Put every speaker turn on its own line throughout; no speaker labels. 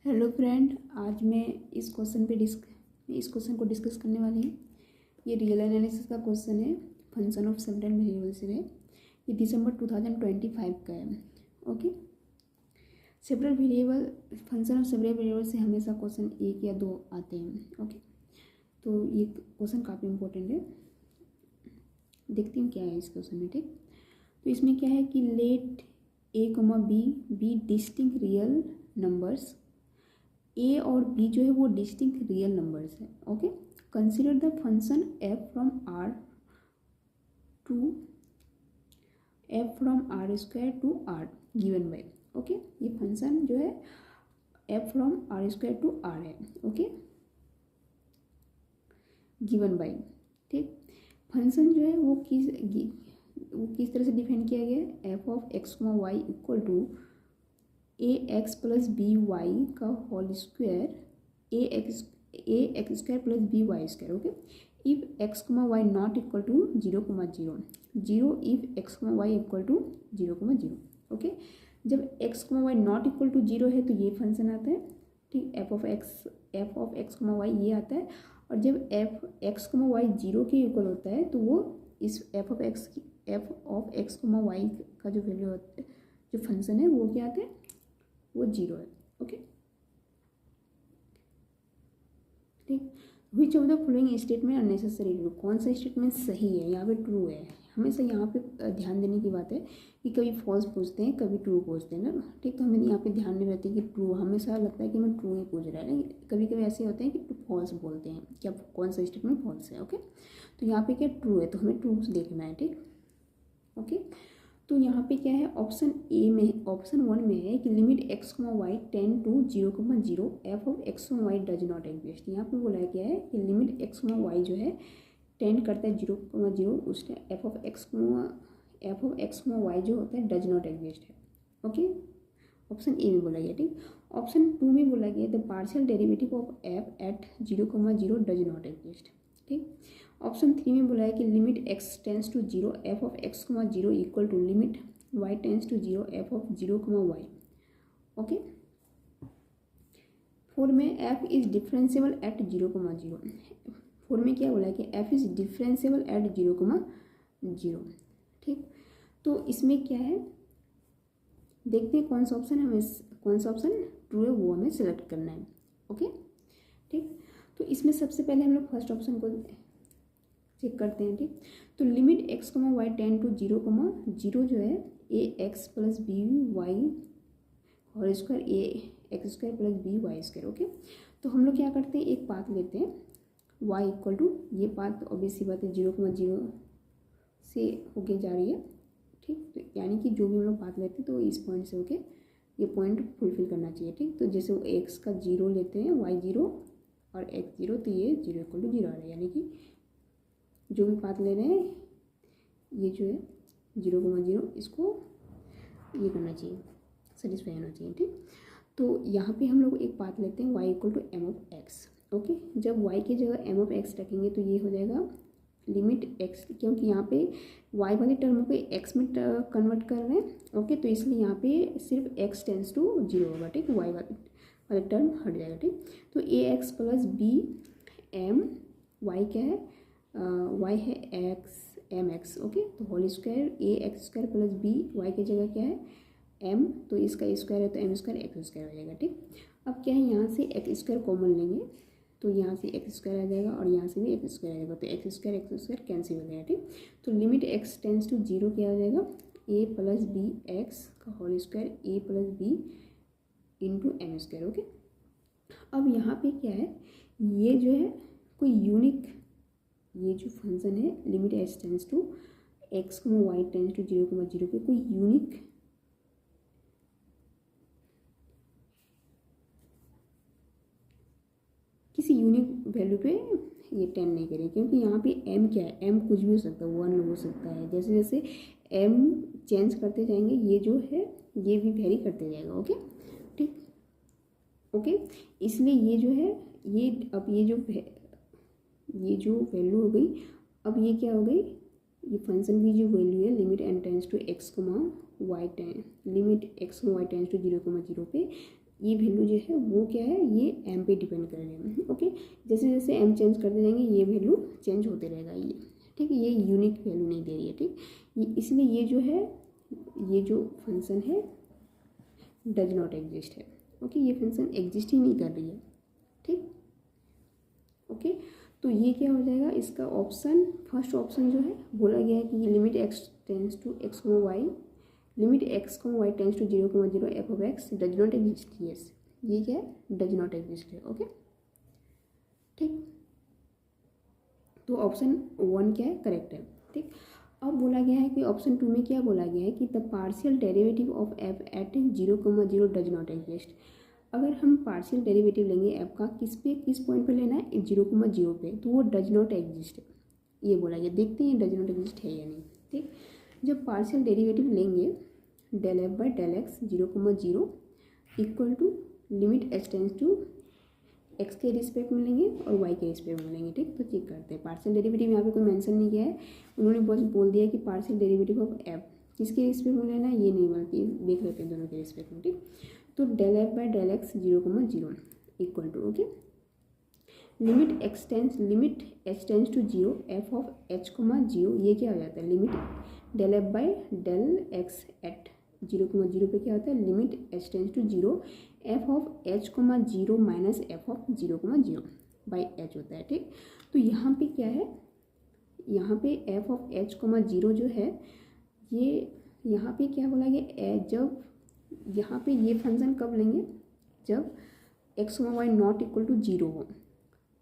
Hello friend, आज मैं इस क्वेश्चन को डिस्कस करने वाली हूँ। ये रियल एनालिसिस का क्वेश्चन है, फंक्शन ऑफ सेवरल वेरिएबल से है। ये दिसंबर 2025 का है। Okay, several variable, function of several variable से हमेशा क्वेश्चन 1 या 2 आते हैं। ओके, तो ये क्वेश्चन काफ़ी इंपॉर्टेंट है। देखते हैं क्या है इस क्वेश्चन में। ठीक, तो इसमें क्या है कि let a, b be distinct real numbers. A और बी जो है वो डिस्टिंक्ट रियल नंबर्स है। Okay, consider the function F from R square to R given by. Okay, ये फंक्शन जो है F from R square to R है। Okay, given by. ठीक, फंक्शन जो है वो किस तरह से डिफाइन किया गया है? F of x Y equal to A X plus B Y का whole square A X square plus B Y square. Okay, if X Y not equal to 0,0 if X Y equal to 0,0। Okay, जब x Y not equal to 0 है तो ये function आता है। ठीक, F of x Y ये आता है। और जब एफ एक्स वाई 0 के इक्वल होता है तो वो इस एफ ऑफ एक्स वाई का जो वैल्यू होता है, जो फंक्शन है वो क्या आता है? वो 0 है। ओके, ठीक, विच of the following statement unnecessary true? कौन सा स्टेटमेंट सही है? यहाँ पे ट्रू है। हमेशा यहाँ पे ध्यान देने की बात है कि कभी फॉल्स पूछते हैं, कभी ट्रू पूछते हैं ना। ठीक, तो हमें यहाँ पे ध्यान में रहती है कि ट्रू, हमेशा लगता है कि मैं ट्रू ही पूछ रहा है, लेकिन कभी कभी ऐसे होते हैं कि फॉल्स बोलते हैं कि अब कौन सा स्टेटमेंट फॉल्स है। ओके, तो यहाँ पे क्या ट्रू है, तो हमें ट्रू देखना है। ठीक, ओके, तो यहाँ पे क्या है? ऑप्शन ए में, ऑप्शन 1 में है कि limit x Y tend to 0,0 f of x y does not exist. यहाँ पे बोला क्या है कि लिमिट एक्स वाई जो है टेंड करता है 0,0, उस एफ ऑफ एक्स वाई जो होता है डज नॉट एग्जिस्ट है। ओके, ऑप्शन ए में बोला गया। ठीक, ऑप्शन 2 में बोला गया the partial derivative of f at 0,0 does not exist. ठीक, ऑप्शन 3 में बोला है कि limit x tends to 0 f of x 0 equal to limit y tends to 0 f of 0, y. Okay, 4 में एफ इज डिफरेंशिएबल एट 0,0। 4 में क्या बोला है कि एफ इज डिफरेंशिएबल एट 0,0। ठीक, तो इसमें क्या है, देखते हैं कौन सा ऑप्शन ट्रू है वो हमें सेलेक्ट करना है। ओके, ठीक, तो इसमें सबसे पहले हम लोग फर्स्ट ऑप्शन को चेक करते हैं। ठीक, तो limit x Y tend to 0,0 जो है A X plus B Y और square A X square plus B Y square. Okay, तो हम लोग क्या करते हैं, एक पाथ लेते हैं वाई इक्वल टू, ये पाथ ऑब्वियस सी बात है 0,0 से होके जा रही है। ठीक, तो यानी कि जो भी हम लोग पाथ लेते हैं तो इस पॉइंट से होके ये पॉइंट फुलफिल करना चाहिए। ठीक, तो जैसे वो एक्स का 0 लेते हैं, वाई 0 और एक्स 0, तो ये 0 इक्वल टू 0 आ रहा है। यानी कि जो भी पाथ ले रहे हैं ये जो है 0,0 इसको ये करना चाहिए, सेटिस्फाई होना चाहिए। ठीक, तो यहाँ पे हम लोग एक पाथ लेते हैं y equal to m of x. Okay, जब y की जगह एम ऑफ एक्स रखेंगे तो ये हो जाएगा लिमिट x, क्योंकि यहाँ पे y वाले टर्म को x में कन्वर्ट कर रहे हैं। ओके, तो इसलिए यहाँ पे सिर्फ x टेंस टू 0 होगा। ठीक, y वाले टर्म हट जाएगा। ठीक, तो A X plus B M Y क्या है, y है एक्स एम एक्स। ओके, तो whole square A X square plus B Y की जगह क्या है m, तो इसका स्क्वायर है तो एम स्क्वायर एक्स स्क्वायर हो जाएगा। ठीक, अब क्या है, यहाँ से एक्स स्क्वायर कॉमन लेंगे तो यहाँ से एक्स स्क्वायर आ जाएगा और यहाँ से भी एक्स स्क्वायर आ जाएगा, तो एक्स स्क्वायर कैंसिल हो जाएगा। ठीक, तो लिमिट एक्स टेंस टू 0 क्या हो जाएगा, ए प्लस बी एक्स का whole square A plus B into M square. Okay, अब यहाँ पे क्या है, ये जो है कोई यूनिक, ये जो फंक्शन है limit x tends to x y tends to 0,0 पे कोई यूनिक किसी यूनिक वैल्यू पे ये टेंड नहीं करें, क्योंकि यहाँ पे m क्या है, m कुछ भी हो सकता है, 1 हो सकता है। जैसे जैसे m चेंज करते जाएंगे ये जो है ये भी वेरी करते जाएगा। ओके, ठीक, ओके, इसलिए ये जो है ये अब ये जो वैल्यू हो गई, अब ये क्या हो गई, ये फंक्शन की जो वैल्यू है limit n tends to x y then, limit x y tends to 0,0 पे ये वैल्यू जो है वो क्या है, ये एम पे डिपेंड कर रहे हैं। ओके, जैसे जैसे एम चेंज करते जाएंगे ये वैल्यू चेंज होते रहेगा ये, ठीक है। ये यूनिक वैल्यू नहीं दे रही है, ठीक। इसलिए ये जो है, ये जो फंक्शन है डज नॉट एग्जिस्ट है। ओके, ये फंक्शन एग्जिस्ट ही नहीं कर रही है, ठीक। ओके, तो ये क्या हो जाएगा, इसका ऑप्शन, फर्स्ट ऑप्शन जो है बोला गया है कि limit x tends to x y, limit x y tends to 0,0 f of x does not exist. Yes, ये क्या है, डज नॉट एग्जिस्ट है। ओके, ठीक। तो ऑप्शन 1 क्या है, करेक्ट है, ठीक। अब बोला गया है कि ऑप्शन 2 में क्या बोला गया है कि the partial derivative of f at 0,0 does not exist. अगर हम पार्शियल डेरिवेटिव लेंगे एफ का, किस पॉइंट पे लेना है, 0,0 पे, तो वो डज नॉट एग्जिस्ट है, ये बोला गया। देखते हैं डज नॉट एग्जिस्ट है या नहीं, ठीक। जब पार्शियल डेरिवेटिव लेंगे del F by del x 0,0 equal to limit h tends to x के रिस्पेक्ट में लेंगे और वाई के रिस्पेक्ट में लेंगे, ठीक। तो चेक करते हैं पार्शियल डेरिवेटिव, यहाँ पे कोई मेंशन नहीं किया है, उन्होंने बस बोल दिया कि पार्शियल डेरिवेटिव ऑफ एफ किसके रिस्पेक्ट में लेना है, ये नहीं, बल्कि देख लेते हैं दोनों के रिस्पेक्ट में, ठीक। तो del F by del x 0,0 equal to, okay, limit h tends to 0 f of h 0, ये क्या हो जाता है, limit del F by del x at 0,0 पे क्या होता है, limit h tends to 0 f of h 0 minus f of 0,0 by h होता है, ठीक। तो यहाँ पे क्या है, यहाँ पे एफ ऑफ एच 0 जो है, ये यहाँ पे क्या बोला गया, जब यहाँ पे ये फंक्शन कब लेंगे, जब x Y not equal to 0 हो,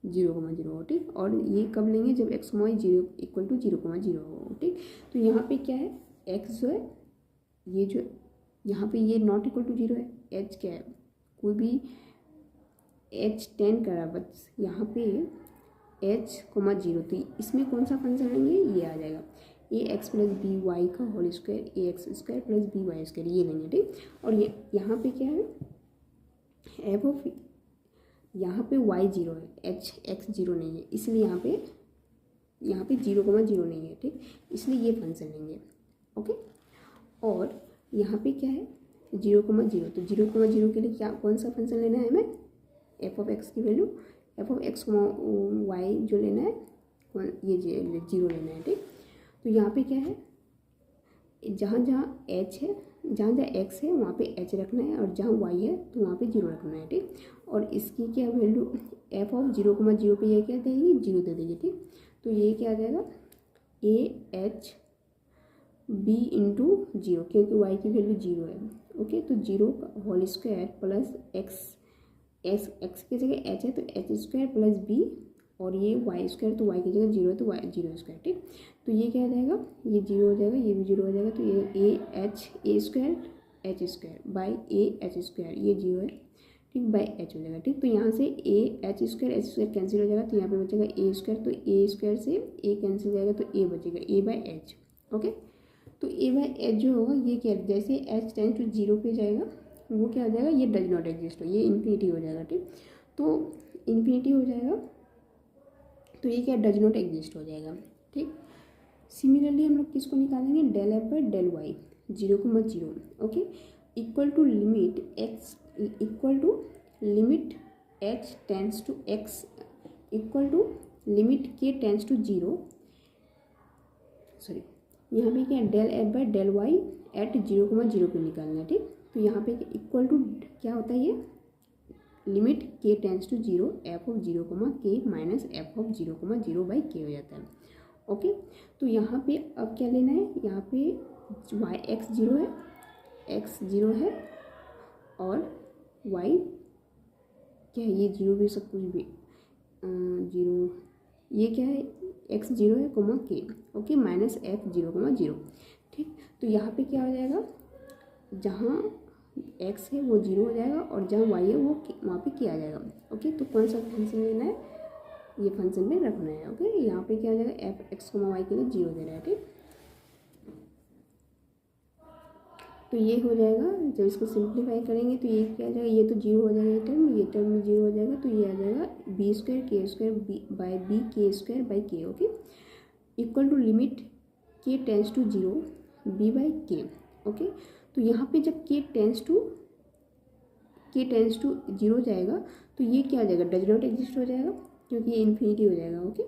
0,0 हो, ठीक। और ये कब लेंगे, जब एक्स वाई 0 इक्वल टू 0,0 हो, ठीक। तो यहाँ पे क्या है, एक्स जो है, ये जो यहाँ पे ये नॉट इक्वल टू 0 है, एच क्या है, कोई भी एच 10 करा, बस यहाँ पे एच 0, तो इसमें कौन सा फंक्शन लेंगे, ये आ जाएगा A X plus B Y का whole square, A X square plus B Y square, ये लेंगे, ठीक। और ये यहाँ पे क्या है, एफ ऑफ, यहाँ पे वाई 0 है, एच एक्स 0 नहीं है, इसलिए यहाँ पे 0,0 नहीं है, ठीक। इसलिए ये फंक्शन लेंगे, ओके। और यहाँ पे क्या है, 0,0, तो 0,0 के लिए क्या, कौन सा फंक्शन लेना है हमें, एफ ऑफ एक्स की value, f of x y जो लेना है, ये 0 लेना है, ठीक। तो यहाँ पे क्या है, जहाँ जहाँ एच है, जहाँ जहाँ एक्स है वहाँ पे एच रखना है, और जहाँ वाई है तो वहाँ पे 0 रखना है, ठीक। और इसकी क्या वैल्यू, एफ ऑफ 0,0 पे ये क्या देगी, 0 दे देगी, ठीक। तो ये क्या आ जाएगा, ए एच बी इंटू 0, क्योंकि वाई की वैल्यू 0 है, ओके। तो 0 का होल स्क्वायर प्लस एक्स की जगह एच है तो एच स्क्वायर प्लस बी, और ये वाई स्क्वायर, तो वाई की जगह 0 है तो वाई 0 स्क्वायर, ठीक। तो ये क्या हो जाएगा, ये 0 हो जाएगा, ये भी 0 हो जाएगा, तो ये A square H square by A H square, ये 0 है, ठीक, बाई एच हो जाएगा, ठीक। तो यहाँ से ए एच स्क्वायर कैंसिल हो जाएगा, तो यहाँ पे बचेगा ए स्क्वायर, तो ए स्क्वायर से ए कैंसिल हो जाएगा, तो ए बचेगा ए बाई एच, ओके। तो ए बाई एच जो होगा, ये क्या, जैसे एच टेंस टू 0 पे जाएगा वो क्या हो जाएगा, ये डज नॉट एग्जिस्ट हो, ये इन्फिनिटी हो जाएगा, ठीक। तो इन्फिनिटी हो जाएगा, तो ये क्या, डज नॉट एग्जिस्ट हो जाएगा, ठीक। सिमिलरली हम लोग किसको निकालेंगे, del F by del y 0,0, okay, equal to limit x, equal to limit h tends to x, equal to limit k tends to 0, sorry, यहाँ पे क्या, del F by del y at 0,0 पे निकालना है, ठीक। तो यहाँ पे इक्वल टू क्या होता है, ये limit k tends to 0 f of 0, के माइनस एफ ऑफ 0,0 बाई के हो जाता है, ओके। तो यहाँ पे अब क्या लेना है, यहाँ पे वाई एक्स 0 है, एक्स 0 है, और वाई क्या है, ये 0 भी, सब कुछ भी 0, ये क्या है, एक्स 0 है, के, ओके, माइनस एफ 0,0, ठीक। तो यहाँ पे क्या हो जाएगा, जहाँ एक्स है वो 0 हो जाएगा, और जहाँ वाई है वो वहाँ पे क्या आ जाएगा, ओके। तो कौन सा फंक्शन लेना है, ये फंक्शन में रखना है, ओके। यहाँ पे क्या हो जाएगा, एफ एक्स वाई के लिए 0 दे रहा है, ठीक। तो ये हो जाएगा, जब इसको सिंप्लीफाई करेंगे तो ये क्या आ जाएगा, ये तो 0 हो जाएगा, ये टर्म में 0 हो जाएगा, तो ये आ जाएगा बी स्क्वायर के स्क्वायर बाई बी के स्क्वायर बाई के, okay, equal to limit k tends to 0 B by के, ओके। तो यहाँ पे जब के टेंस टू के टेंस टू जीरो जाएगा तो ये क्या हो जाएगा, डज नॉट एग्जिस्ट हो जाएगा, क्योंकि ये इन्फिनिटी हो जाएगा। ओके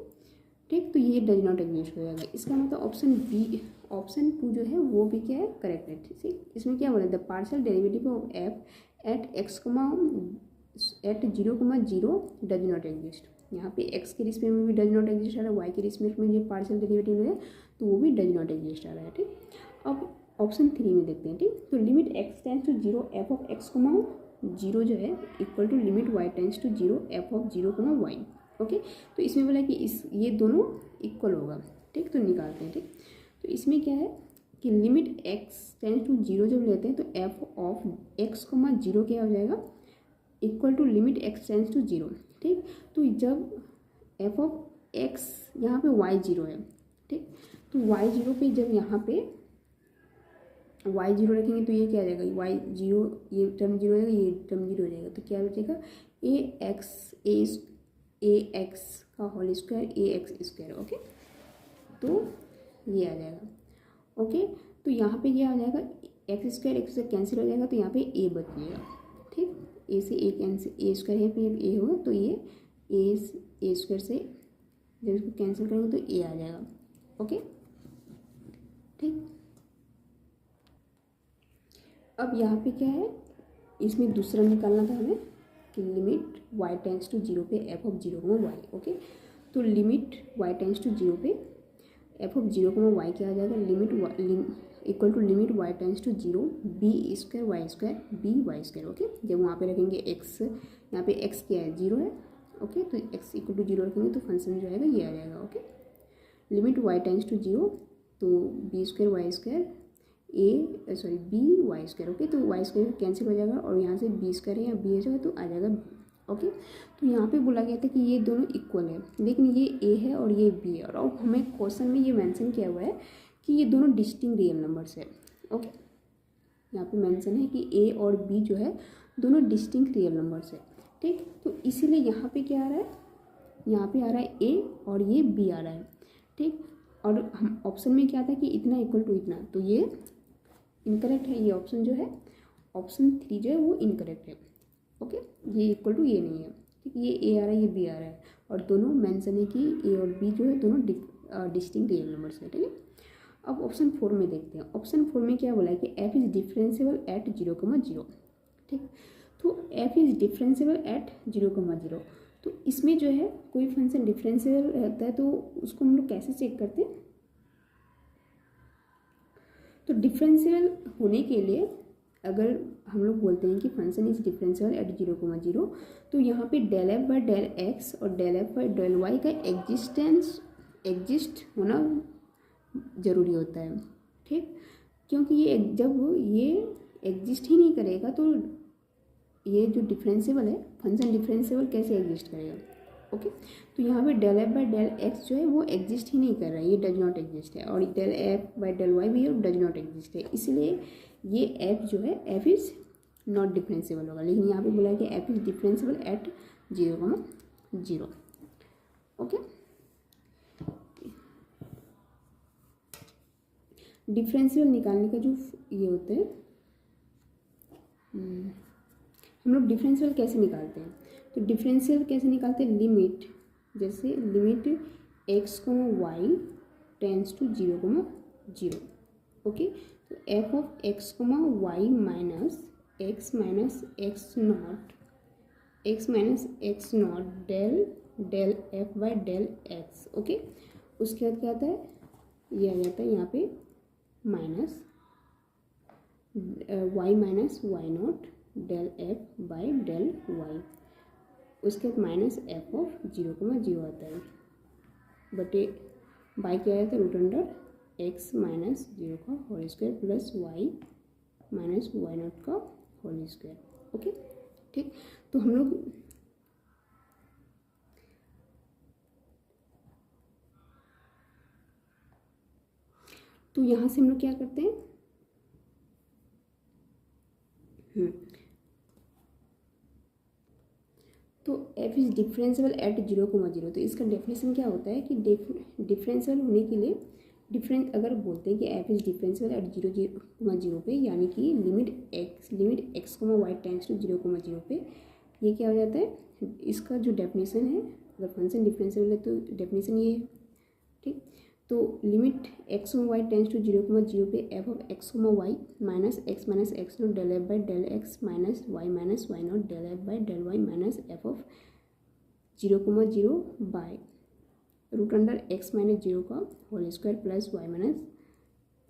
ठीक, तो ये डज नॉट एग्जिस्ट हो जाएगा। इसका मतलब ऑप्शन बी, ऑप्शन 2 जो है वो भी क्या है, करेक्ट है। ठीक, इसमें क्या बोला, the partial derivative of f at x comma at 0,0 does not exist. यहाँ पे एक्स के रिस्पेक्ट में भी डज नॉट एग्जिस्ट आ रहा है, वाई के रिस्पेक्ट में जो पार्शियल डेरिवेटिव है तो वो भी डज नॉट एग्जिस्ट आ रहा है। ठीक, अब ऑप्शन 3 में देखते हैं। ठीक, तो limit x tends to 0 f of x comma 0 जो है equal to limit y tends to 0 f of 0 comma Y. Okay, तो इसमें बोला कि इस ये दोनों इक्वल होगा। ठीक, तो निकालते हैं। ठीक, तो इसमें क्या है कि लिमिट एक्स टेंस टू 0 जब लेते हैं तो एफ ऑफ एक्स कमा 0 क्या हो जाएगा, equal to limit x tends to 0। ठीक, तो जब एफ ऑफ एक्स यहाँ पे वाई 0 है। ठीक, तो वाई 0 पे जब यहाँ पे वाई 0 रखेंगे तो ये क्या आ जाएगा, वाई 0, ये टर्म 0 हो जाएगा, ये टर्म 0 हो जाएगा, तो क्या बचेगा, ए एक्स का whole square A X square. Okay, तो ये आ जाएगा। ओके, तो यहाँ पे क्या आ जाएगा, एक्स स्क्वायर कैंसिल हो जाएगा तो यहाँ पे ए बच जाएगा। ठीक, ए से ए कैंसिल, ए स्क्वायर है पे ए होगा तो ये ए स्क्वायर से जब इसको कैंसिल करेंगे तो ए आ जाएगा। ओके ठीक, अब यहाँ पे क्या है, इसमें दूसरा निकालना था हमें कि लिमिट y टेंस टू 0 पे f of 0 comma Y. Okay, तो लिमिट y टेंस टू 0 पे एफ ऑफ 0 कमा वाई क्या आ जाएगा, limit equal to limit y tends to 0 b square y square b Y square. Okay, जब वहाँ पे रखेंगे x, यहाँ पे x क्या है, 0 है। ओके, तो x इक्वल टू 0 रखेंगे तो फंक्शन जो आएगा ये आ जाएगा। Okay, limit y tends to 0 तो b square y square b Y square. Okay, तो वाई स्क्वायर कैंसिल हो जाएगा और यहाँ से बी स्क्वायर है या बी हो जाएगा तो आ जाएगा बी। ओके, तो यहाँ पे बोला गया था कि ये दोनों इक्वल है, लेकिन ये ए है और ये बी है, और हमें क्वेश्चन में ये मेंशन किया हुआ है कि ये दोनों डिस्टिंक्ट रियल नंबर्स है। ओके, यहाँ पे मेंशन है कि ए और बी जो है दोनों डिस्टिंक्ट रियल नंबर्स है। ठीक, तो इसीलिए यहाँ पे क्या आ रहा है, यहाँ पे आ रहा है ए और ये बी आ रहा है। ठीक, और हम ऑप्शन में क्या था कि इतना इक्वल टू इतना, तो ये इनकरेक्ट है, ये ऑप्शन जो है ऑप्शन 3 जो है वो इनकरेक्ट है। ओके, ये इक्वल टू ये नहीं है। ठीक, ये ए आ रहा है, ये बी आ रहा है, और दोनों मेंशन है कि ए और बी जो है दोनों डिस्टिंक्ट रियल नंबर्स है। ठीक है, अब ऑप्शन 4 में देखते हैं। ऑप्शन 4 में क्या बोला है कि एफ इज़ डिफरेंशिएबल एट 0,0। ठीक, तो एफ इज़ डिफरेंशिएबल एट 0,0, तो इसमें जो है कोई फंक्शन डिफरेंशिएबल रहता है तो उसको हम लोग कैसे चेक करते हैं, तो डिफरेंशियल होने के लिए अगर हम लोग बोलते हैं कि फंक्शन इज डिफरेंशियल एट 0,0, तो यहाँ पे del F by del X और del F by del Y का एग्जिस्ट होना ज़रूरी होता है। ठीक, क्योंकि ये जब ये एग्जिस्ट ही नहीं करेगा तो ये जो डिफरेंशिएबल है, फंक्शन डिफरेंशिएबल कैसे एग्जिस्ट करेगा। ओके, तो यहाँ पे del F by del x जो है वो एग्जिस्ट ही नहीं कर रहा है, ये डज नॉट एग्जिस्ट है, और del F by del y भी डज नॉट एग्जिस्ट है, इसलिए ये एफ जो है एफ इज़ नॉट डिफरेंशिएबल होगा। लेकिन यहाँ पे बोला है कि F is differentiable eight 0,0। Okay, differential निकालने का जो ये होता है, हम लोग डिफरेंशियल कैसे निकालते हैं, तो डिफरेंशियल कैसे निकालते हैं, लिमिट जैसे limit x comma y tends to 0,0। Okay, तो f of x comma y minus x minus not del F by del x. Okay, उसके बाद क्या आता है, ये आ जाता है यहाँ पे minus y minus y not del F by del y, उसके बाद माइनस एफ ऑफ 0,0 आता है, बटे बाई क्या आता है, रूट अंडर एक्स माइनस 0 का whole square plus y minus y not का होल स्क्वायर। ओके, ठीक, तो हम लोग तो यहाँ से हम लोग क्या करते हैं, तो एफ इज़ डिफरेंशिएबल एट 0,0, तो इसका डेफिनेशन क्या होता है कि डिफरेंशियल होने के लिए डिफरेंस अगर बोलते हैं कि एफ इज डिफरेंशियल एट 0,0 पे, यानी कि limit x comma y tends to 0,0 पे, ये क्या हो जाता है, इसका जो डेफिनेशन है, अगर फंक्शन डिफरेंशियल है तो डेफिनेशन ये है। ठीक, तो limit x comma y tends to 0,0 पे f of x comma y minus x naught del F by del x minus y not del F by del y minus f of 0,0 by root under x minus 0 का whole square plus y minus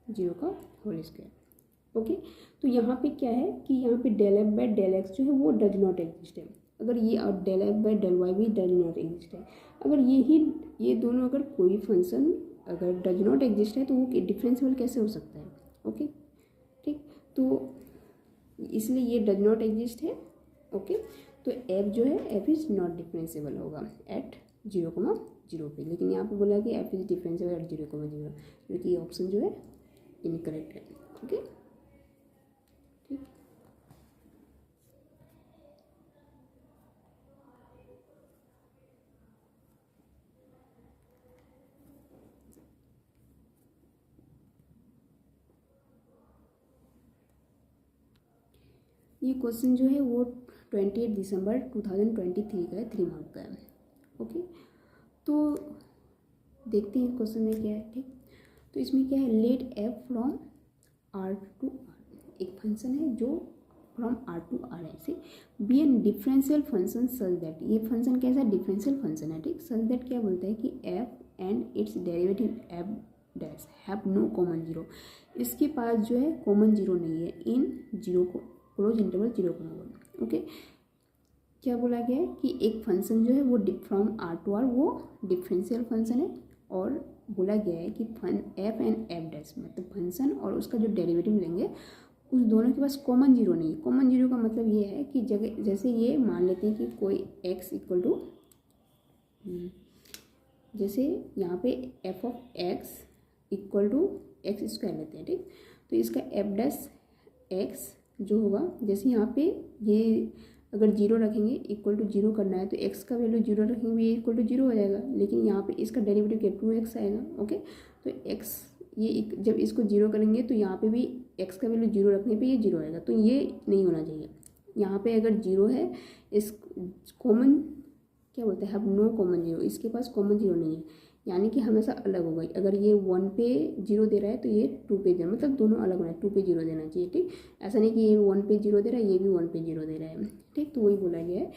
0 का whole square. Okay, तो यहाँ पे क्या है कि यहाँ पे del F by del x जो है वो डज नॉट एग्जिस्ट है, अगर ये, और del F by del y भी डज नॉट एग्जिस्ट है। अगर ये दोनों अगर कोई फंक्शन अगर डज नॉट एग्जिस्ट है तो वो डिफरेंशियल कैसे हो सकता है। ओके, ठीक, तो इसलिए ये डज नॉट एग्जिस्ट है। ओके, तो एफ जो है एफ इज नॉट डिफरेंशिएबल होगा एट 0,0 पे, लेकिन यहाँ पे बोला कि एफ इज डिफरेंशिएबल एट 0,0, क्योंकि ये ऑप्शन जो है इनकरेक्ट है। ओके, ठीक, ये क्वेश्चन जो है वो 28 दिसंबर 2023 का है, 3 मार्क का है। ओके, तो देखते हैं क्वेश्चन में क्या है। ठीक, तो इसमें क्या है, let f from R to R, एक फंक्शन है जो फ्रॉम आर टू आर है, से be an differential function such that, ये फंक्शन कैसा डिफरेंशियल फंक्शन है। ठीक, सच दैट क्या बोलता है कि f and its derivative f dash have no common zero, इसके पास जो है कॉमन जीरो नहीं है इन जीरो को क्लोज इंटरवल 0,1। ओके, क्या बोला गया है कि एक फंक्शन जो है वो फ्रॉम आर टू आर वो डिफरेंशियल फंक्शन है, और बोला गया है कि एफ एंड एफ डैश मतलब फंक्शन और उसका जो डेरिवेटिव लेंगे उस दोनों के पास कॉमन जीरो नहीं है। कॉमन जीरो का मतलब ये है कि जगह जैसे ये मान लेते हैं कि कोई एक्स इक्वल टू, जैसे यहाँ पे f of x equal to x square लेते हैं। ठीक, तो इसका एफ डैश एक्स जो होगा, जैसे यहाँ पे ये अगर जीरो रखेंगे इक्वल टू जीरो करना है तो एक्स का वैल्यू जीरो रखेंगे, ये इक्वल टू जीरो हो जाएगा, लेकिन यहाँ पे इसका डेरिवेटिव क्या 2x आएगा। ओके, तो एक्स ये जब इसको जीरो करेंगे तो यहाँ पे भी एक्स का वैल्यू जीरो रखने पे ये जीरो आएगा, तो ये नहीं होना चाहिए। यहाँ पे अगर जीरो है, इस कॉमन क्या बोलते हैं, हैव नो कॉमन जीरो, इसके पास कॉमन जीरो नहीं है, यानी कि हमेशा अलग होगा। अगर ये 1 पे जीरो दे रहा है तो ये 2 पे दे रहा है, मतलब दोनों अलग होना है, 2 पे जीरो देना चाहिए। ठीक, ऐसा नहीं कि ये 1 पे जीरो दे रहा है, ये भी 1 पे जीरो दे रहा है। ठीक, तो वही बोला गया है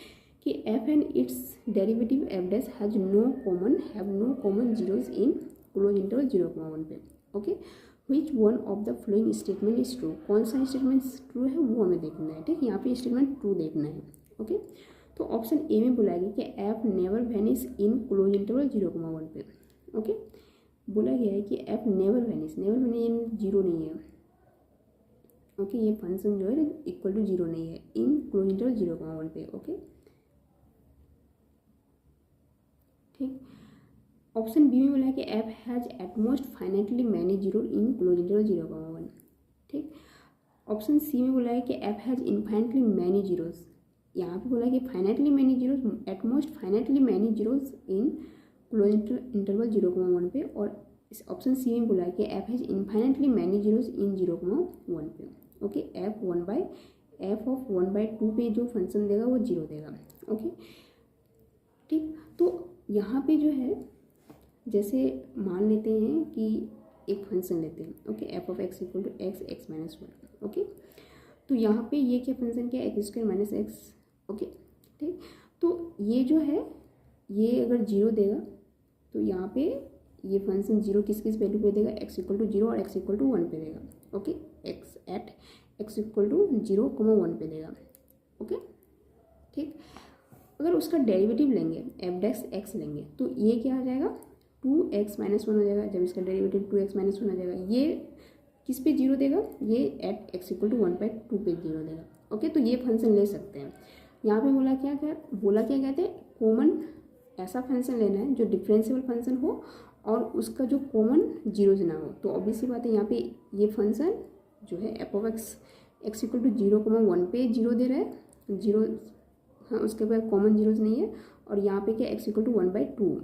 कि f and its derivative f dash have no common zeros in close interval 0,1 पे। Okay, which one of the following statement is true, कौन सा स्टेटमेंट ट्रू है वो हमें देखना है। ठीक, यहाँ पे स्टेटमेंट ट्रू देखना है। ओके, तो ऑप्शन ए में बोला गया कि एफ नेवर वैनिश इन क्लोज इंटरवल 0,1 पे। ओके, बोला गया है कि F never vanish in zero नहीं है। ओके, ये फंक्शन जो है इक्वल टू जीरो नहीं है इन क्लोज इंटरवल 0,1 पे। ओके, ठीक, ऑप्शन बी में बोला है कि f has at most finitely many zero in close interval 0,1। ठीक, ऑप्शन सी में बोला है कि f has infinitely many zeros, यहाँ पे बोला है कि finitely many zeros at most finitely many zeros in close interval 0,1 पे, और इस ऑप्शन सी में बोला है कि f has infinitely many zeros इन 0,1 पे। ओके, एफ 1/2 पे जो फंक्शन देगा वो जीरो देगा। ओके, ठीक, तो यहाँ पे जो है जैसे मान लेते हैं कि एक फंक्शन लेते हैं। Okay, f of x equal to x minus 1। Okay, तो यहाँ पे ये क्या फंक्शन क्या है, x square minus x. Okay, ठीक, तो ये जो है ये अगर जीरो देगा तो यहाँ पे ये फंक्शन जीरो किस वैल्यू पे देगा, एक्स इक्वल टू जीरो और एक्स इक्वल टू 1 पे देगा। ओके, एक्स इक्वल टू 0,1 पे देगा। ओके, ठीक, अगर उसका डेरिवेटिव लेंगे एफ डैश एक्स लेंगे तो ये क्या आ जाएगा, 2x माइनस 1 हो जाएगा। जब इसका डेरिवेटिव 2x माइनस 1 हो जाएगा, ये किस पे जीरो देगा, ये एट एक्स इक्वल टू 1/2 पे जीरो देगा। ओके, तो ये फंक्शन ले सकते हैं। यहाँ पे बोला क्या कहते हैं, कॉमन ऐसा फंक्शन लेना है जो डिफरेंशियल फंक्शन हो और उसका जो कॉमन जीरोज ना हो। तो ऑब्वियसली बात है यहाँ पे ये फंक्शन जो है F of x equal to 0,1 पे जीरो दे रहा है, जीरो, हाँ, उसके बाद कॉमन जीरोज नहीं है, और यहाँ पे क्या एक्स इक्वल टू 1/2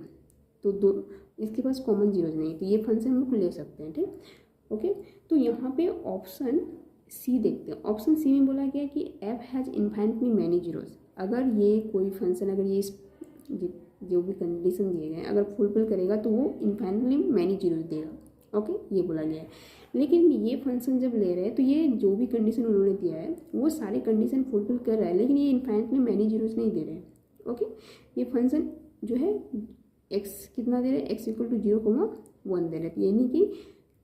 तो दो इसके पास कॉमन जीरोज नहीं, तो ये फंक्शन हम लोग ले सकते हैं। ठीक, ओके। तो यहाँ पे ऑप्शन सी देखते हैं। ऑप्शन सी में बोला गया कि एफ हैज़ इन्फाइनिटली मैनी जीरोज। अगर ये कोई फंक्शन, अगर ये जो भी कंडीशन दिए गए अगर फुलफिल करेगा तो वो इन्फाइनिटली मैनी जीरोज देगा। ओके, ये बोला गया है। लेकिन ये फंक्शन जब ले रहे हैं तो ये जो भी कंडीशन उन्होंने दिया है वो सारे कंडीशन फुलफिल कर रहा है, लेकिन ये इन्फाइनिटली मैनी जीरोज नहीं दे रहे हैं। ओके, ये फंक्शन जो है एक्स कितना दे रहे हैं, एक्स इक्वल टू 0,1 दे रहे हैं, यानी कि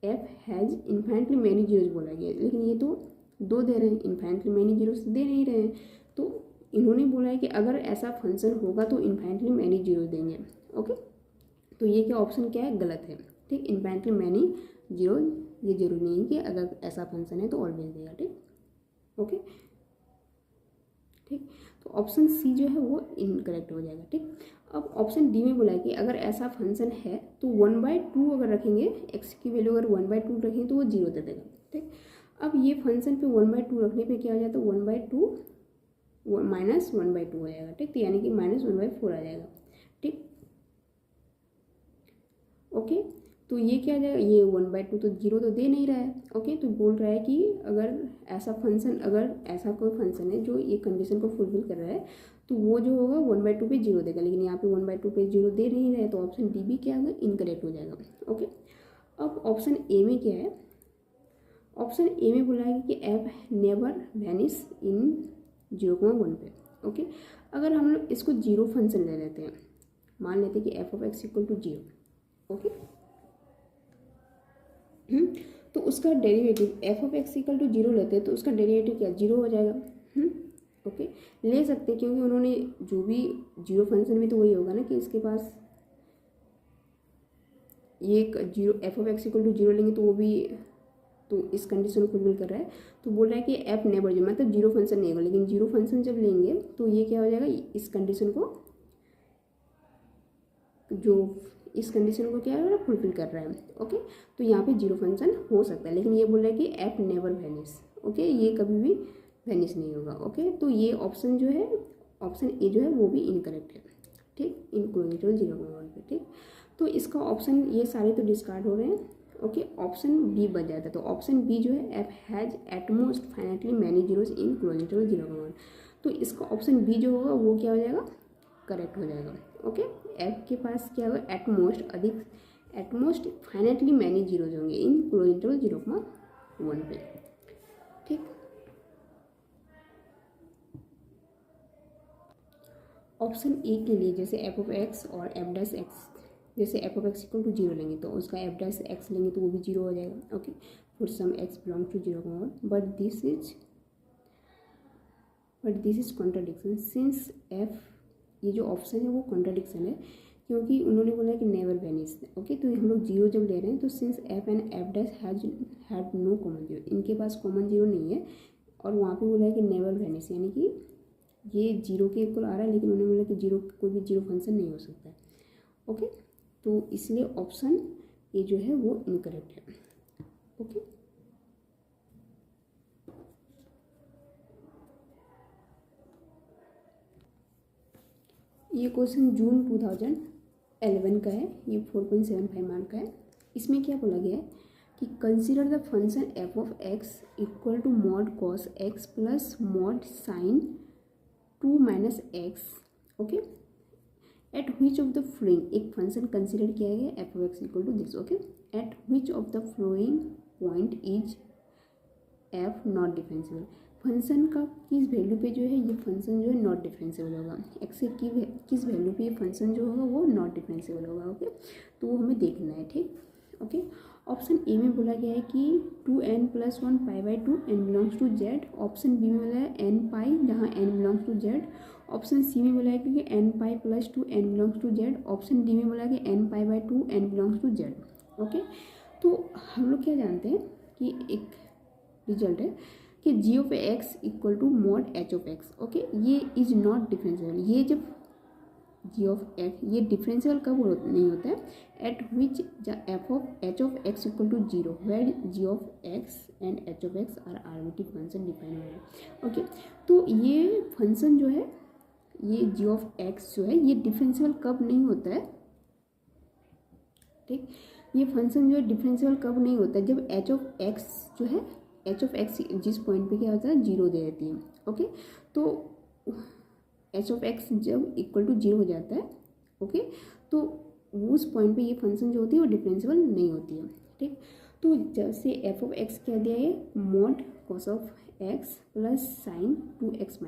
एफ हैज़ इन्फाइनिटली मैनी जीरोज बोला गया है, लेकिन ये तो 2 दे रहे हैं, इन्फाइनिटली मैनी जीरोज दे नहीं रहे हैं। तो इन्होंने बोला है कि अगर ऐसा फंक्शन होगा तो इन्फाइनिटली मैनी जीरोज देंगे। ओके, तो ये क्या ऑप्शन क्या है, गलत है। ठीक, इन्फाइनिटली मैनी जीरो ये जरूरी नहीं है कि अगर ऐसा फंक्शन है तो ऑलवेज देगा। ठीक, ओके, ठीक। तो ऑप्शन सी जो है वो इनकरेक्ट हो जाएगा। ठीक, अब ऑप्शन डी में बोला है कि अगर ऐसा फंक्शन है तो 1/2 अगर रखेंगे, एक्स की वैल्यू अगर 1/2 रखेंगे तो वो 0 दे देगा। ठीक, अब ये फंक्शन पे 1/2 रखने पे क्या हो जाता है, 1/2 माइनस 1/2 हो जाएगा। ठीक, तो यानी कि -1/4 आ जाएगा। ठीक, ओके, तो ये क्या आ जाएगा, ये 1/2 तो 0 तो दे नहीं रहा है। ओके, तो बोल रहा है कि अगर ऐसा फंक्शन, अगर ऐसा कोई फंक्शन है जो ये कंडीशन को फुलफिल कर रहा है तो वो जो होगा 1/2 पे 0 देगा, लेकिन यहाँ पे 1/2 पे 0 दे नहीं रहे, तो ऑप्शन डी भी क्या होगा, इनकरेक्ट हो जाएगा। ओके, अब ऑप्शन ए में क्या है, ऑप्शन ए में बोला है कि एफ नेवर वैनिश इन 0,1 पे। ओके, अगर हम लोग इसको 0 फंक्शन ले लेते हैं, मान लेते हैं कि F of x equal to 0। Okay, तो उसका derivative f of x equal to 0 लेते हैं तो उसका डेरिवेटिव क्या 0 हो जाएगा। ओके, ले सकते हैं क्योंकि उन्होंने जो भी 0 फंक्शन में तो वही होगा ना कि इसके पास ये 0 f of x equal to 0 लेंगे तो वो भी तो इस कंडीशन को फुलफिल कर रहा है। तो बोल रहा है कि एफ नेवर जीरो, मतलब 0 फंक्शन नहीं होगा, लेकिन 0 फंक्शन जब लेंगे तो ये क्या हो जाएगा, इस कंडीशन को क्या है फुलफिल कर रहा है। ओके, तो यहाँ पे 0 फंक्शन हो सकता है, लेकिन ये बोल रहा है कि एफ नेवर वैनिश। ओके, ये कभी भी वैनिश नहीं होगा। ओके, तो ये ऑप्शन जो है, ऑप्शन ए जो है वो भी इनकरेक्ट है। ठीक, इनक्लूडिंग 0,1 पे। ठीक, तो इसका ऑप्शन ये सारे तो डिस्कार्ड हो रहे हैं। ओके, ऑप्शन बी बच जाता है। तो ऑप्शन बी जो है F has at most finitely many zeros in closing 0,1, तो इसका ऑप्शन बी जो होगा वो क्या हो जाएगा, करेक्ट हो जाएगा। ओके, एफ के पास क्या होगा, एटमोस्ट फाइनाइटली मैनी जीरोज होंगे इन क्लोजिंग 0,1 पे। ठीक, ऑप्शन ए के लिए जैसे एफ ऑफ एक्स और एफ डैश एक्स, जैसे f of x equal to 0 लेंगे तो उसका एफ डैश एक्स लेंगे तो वो भी 0 हो जाएगा। Okay, for some x belongs to 0,1, but this is contradiction since f, ये जो ऑप्शन है वो कॉन्ट्राडिक्शन है क्योंकि उन्होंने बोला कि नेवर वैनिश। ओके, तो हम लोग 0 जब ले रहे हैं तो since f and f dash had no common zero, इनके पास कॉमन जीरो नहीं है, और वहाँ पे बोला है कि नेवर वैनिश, यानी कि ये 0 के इक्वल आ रहा है, लेकिन उन्होंने बोला कि 0 कोई भी 0 फंक्शन नहीं हो सकता है। ओके, तो इसलिए ऑप्शन ए जो है वो इनकरेक्ट है। ओके, ये क्वेश्चन जून 2011 का है, ये 4.75 मार्क का है। इसमें क्या बोला गया है कि consider the function f of x equal to mod cos x plus mod sine 2 minus x. Okay, at which of the following, एक फंक्शन कंसिडर किया गया f of x equal to this. Okay, at which of the following point is f not differentiable, function का किस value पे जो है ये function जो है नॉट डिफरेंशिएबल होगा, एक्स से किस वैल्यू पे ये फंक्शन जो होगा वो नॉट डिफरेंशिएबल होगा। ओके, तो वो हमें देखना है। ठीक, ओके, ऑप्शन ए में बोला गया है कि 2n+1 π/2 n belongs to Z. Option B में बोला है n पाई जहाँ n belongs to Z. Option C में बोला है कि n pi + 2 n belongs to Z. Option D में बोला है कि n π/2 n belongs to Z. Okay, तो हम लोग क्या जानते हैं कि एक रिजल्ट है कि g of x equal to mod h of x। Okay, ये इज नॉट डिफरेंशिएबल, ये जब g ऑफ x ये डिफरेंशियल कब नहीं होता है, at which f of h of x equal to 0 where g of x and h of x are arbitrary function define हो रहा है। ओके, तो ये फंक्शन जो है, ये g ऑफ x जो है ये डिफरेंशियल कब नहीं होता है, ठीक। ये फंक्शन जो है डिफरेंशियल कब नहीं होता, जब एच ऑफ एक्स जो है, एच ऑफ एक्स जिस पॉइंट पे क्या होता है, जीरो दे देती है। ओके, तो एच ऑफ एक्स जब इक्वल टू जीरो हो जाता है, ओके, तो उस पॉइंट पे ये फंक्शन जो होती है वो डिफरेंशियल नहीं होती है। ठीक, तो जैसे एफ ऑफ एक्स क्या दिया है, mod cos of x plus sine 2x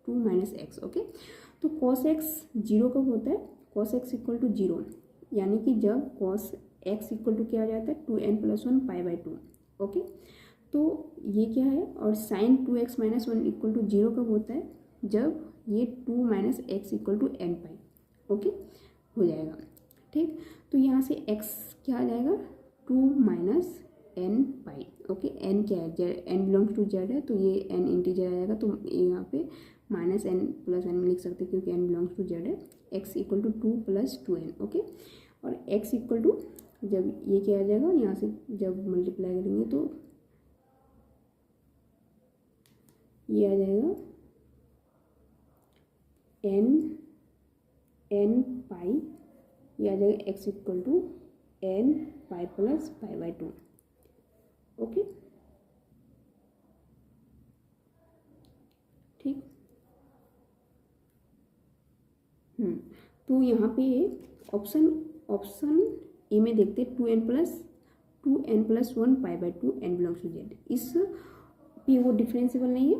minus x. Okay, तो कॉस एक्स जीरो कब होता है, cos x equal to zero, यानी कि जब कॉस एक्स इक्वल टू क्या आ जाता है, 2n+1 π/2। ओके, तो ये क्या है, और sine 2x minus 1 equal to zero कब होता है, जब ये 2 minus x equal to n pi. Okay, हो जाएगा। ठीक, तो यहाँ से x क्या आ जाएगा, 2 minus n pi. Okay, n क्या है, Z, n belongs to Z है, तो ये n इंटीजर आ जाएगा, तो यहाँ पे माइनस n प्लस n लिख सकते हैं क्योंकि n बिलोंग्स टू जेड है। x equal to 2 + 2n। Okay, और x इक्वल टू, जब ये क्या आ जाएगा, यहाँ से जब मल्टीप्लाई करेंगे तो ये आ जाएगा n पाई, ये आ जाएगा x equal to n pi plus π/2। Okay, ठीक। तो यहाँ पे ऑप्शन ए में देखते हैं 2n+1 π/2 n belongs to Z, इस पे वो डिफरेंशियल नहीं है।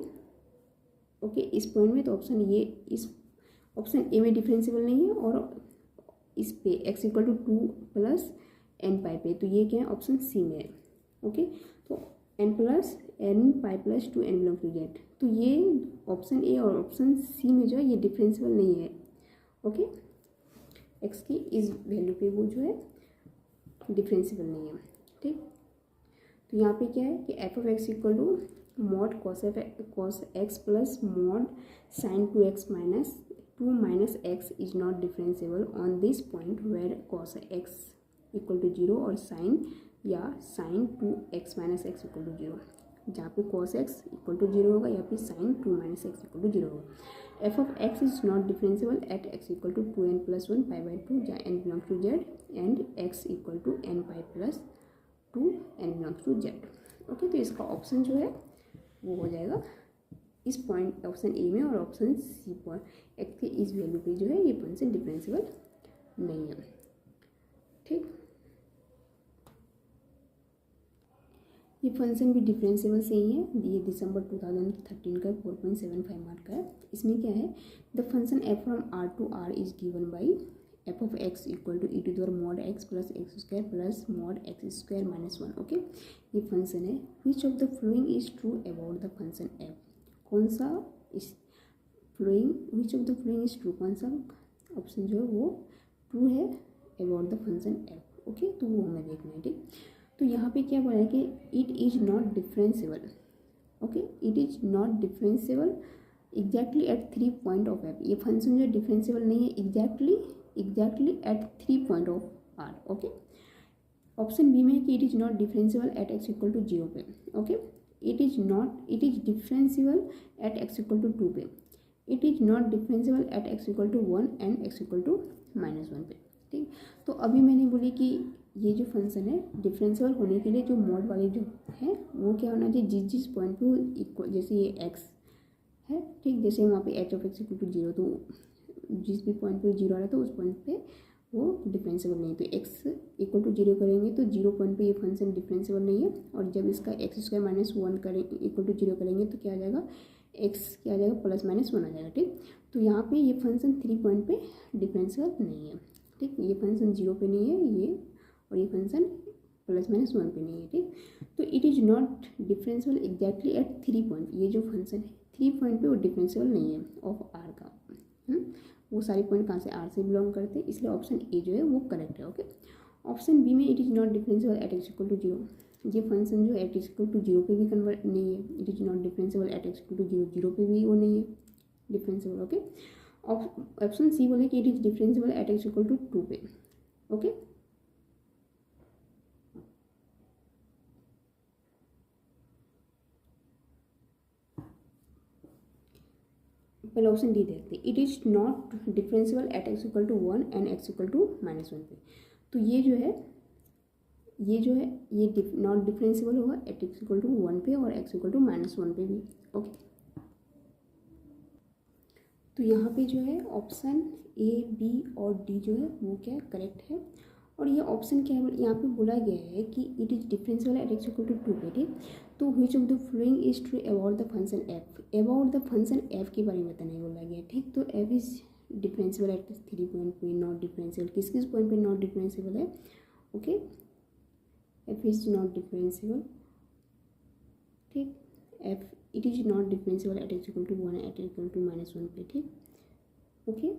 ओके, इस पॉइंट में तो ऑप्शन ये, इस ऑप्शन ए में डिफरेंशियल नहीं है, और इस पे x इक्वल टू 2 + n पाई पे, तो ये क्या है, ऑप्शन सी में है। ओके, तो n+n pi + 2 n belongs to Z, तो ये ऑप्शन ए और ऑप्शन सी में जो है ये डिफरेंशियल नहीं है। ओके, x की इस वैल्यू पे वो जो है डिफरेंशियल नहीं है। ठीक, तो यहाँ पे क्या है कि F of x equal to mod cos x plus mod sine 2x minus 2 minus X is not differentiable on this point where cos x equal to zero और साइन या sine 2x minus x equal to zero, जहाँ पे cos x equal to zero होगा या फिर sine 2 minus x equal to zero होगा। F of X is not differentiable at x equal to 2n+1 π/2 जहाँ n belongs to Z and x equal to n pi plus 2 n belongs to Z. Okay, तो इसका option जो है वो हो जाएगा इस पॉइंट, ऑप्शन ए में, और ऑप्शन सी पॉइंट एक्स के इस वैल्यू पे जो है ये फंक्शन डिफरेंशिएबल नहीं है। ठीक, ये फंक्शन भी डिफरेंशिएबल से ही है। ये दिसंबर 2013 का 4.75 मार्क का है। इसमें क्या है, the function F from R to R is given by f of x equal to e mod x plus x square plus mod x square minus 1। Okay, ये फंक्शन है। Which of the following is true about the function f, कौन सा इस following, which of the following is true, कौन सा option जो है वो ट्रू है about the function f. Okay, तो वो हमें देखना है। ठीक, तो यहाँ पे क्या बोला है कि it is not differentiable. Okay, it is not differentiable exactly at 3 point of f, ये फंक्शन जो डिफरेंशिएबल नहीं है exactly at 3 point of R. Okay, option B में है कि it is not differentiable at x equal to 0 पे। Okay, it is differentiable at x equal to 2 पे, it is not differentiable at x equal to 1 and x equal to -1 पे। ठीक, तो अभी मैंने बोली कि ये जो फंक्शन है डिफरेंशिएबल होने के लिए जो मॉड वाले जो है वो क्या होना चाहिए, जिस पॉइंट पे वो इक्वल, जैसे ये एक्स है, ठीक, जैसे वहाँ पे h of x equal to 0, तो जिस भी पॉइंट पे 0 आ रहा है तो उस पॉइंट पे वो डिफरेंशिएबल नहीं है। तो एक्स इक्वल टू 0 करेंगे तो 0 पॉइंट पे ये फंक्शन डिफरेंशिएबल नहीं है, और जब इसका एक्स स्क्वायर माइनस 1 करेंगे इक्वल टू 0 करेंगे तो क्या आ जाएगा, एक्स क्या आ जाएगा, +-1 आ जाएगा। ठीक, तो यहाँ पे ये फंक्शन 3 पॉइंट पे डिफरेंशिएबल नहीं है। ठीक, ये फंक्शन 0 पे नहीं है ये, और ये फंक्शन +-1 पे नहीं है। ठीक, तो it is not differentiable exactly at 3 point, ये जो फंक्शन है 3 पॉइंट पे वो डिफरेंशिएबल नहीं है ऑफ आर का। वो सारे पॉइंट कहाँ से, आर से बिलोंग करते हैं, इसलिए ऑप्शन ए जो है वो करेक्ट है। ओके, ऑप्शन बी में it is not differentiable at x equal to 0, ये फंक्शन जो एट एक्स इक्वल टू 0 पे भी कन्वर्ट नहीं है, it is not differentiable at x equal to 0, 0 पे भी वो नहीं है डिफरेंशिएबल। ओके, ऑप्शन सी बोले कि it is differentiable at x equal to 2 पे। ओके, पहले ऑप्शन डी देखते हैं, it is not differentiable at x equal to 1 and x equal to -1 पे। तो ये जो है ये नॉट डिफरेंशिएबल होगा एट एक्स इक्वल टू 1 पे और एक्स इक्वल टू -1 पे भी। ओके, तो यहाँ पे जो है ऑप्शन ए, बी और डी जो है वो क्या करेक्ट है। और ये ऑप्शन क्या है, यहाँ पे बोला गया है कि it is differentiable at x equal to 2 पे, ठीक। तो which of the following is true about the function F, about the function F के बारे में बताने बोला गया, ठीक। तो F is differentiable at 3 point पे, नॉट डिफरेंशिएबल किस किस पॉइंट पे नॉट डिफरेंशिएबल है। Okay, F is not differentiable, ठीक। F it is not differentiable at x equal to 1 eight equal to -1 पे, ठीक। ओके।